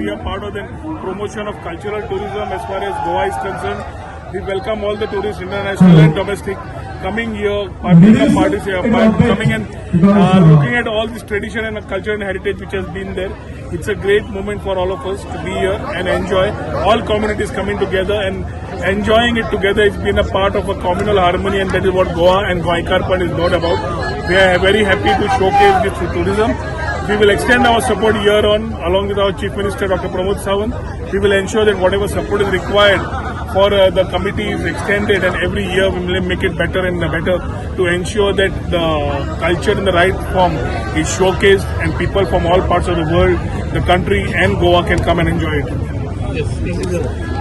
be a part of the promotion of cultural tourism as far as Goa is concerned. We welcome all the tourists, international and domestic, coming here, coming and looking at all this tradition and culture and heritage which has been there. It's a great moment for all of us to be here and enjoy. All communities coming together and enjoying it together. It's been a part of a communal harmony, and that is what Goa and Goaikarpan is not about. We are very happy to showcase this through tourism. We will extend our support year on, along with our Chief Minister Dr. Pramod Sawant. We will ensure that whatever support is required for the committee is extended, and every year we will make it better and better to ensure that the culture in the right form is showcased and people from all parts of the world, the country and Goa can come and enjoy it. Yes, thank you, sir.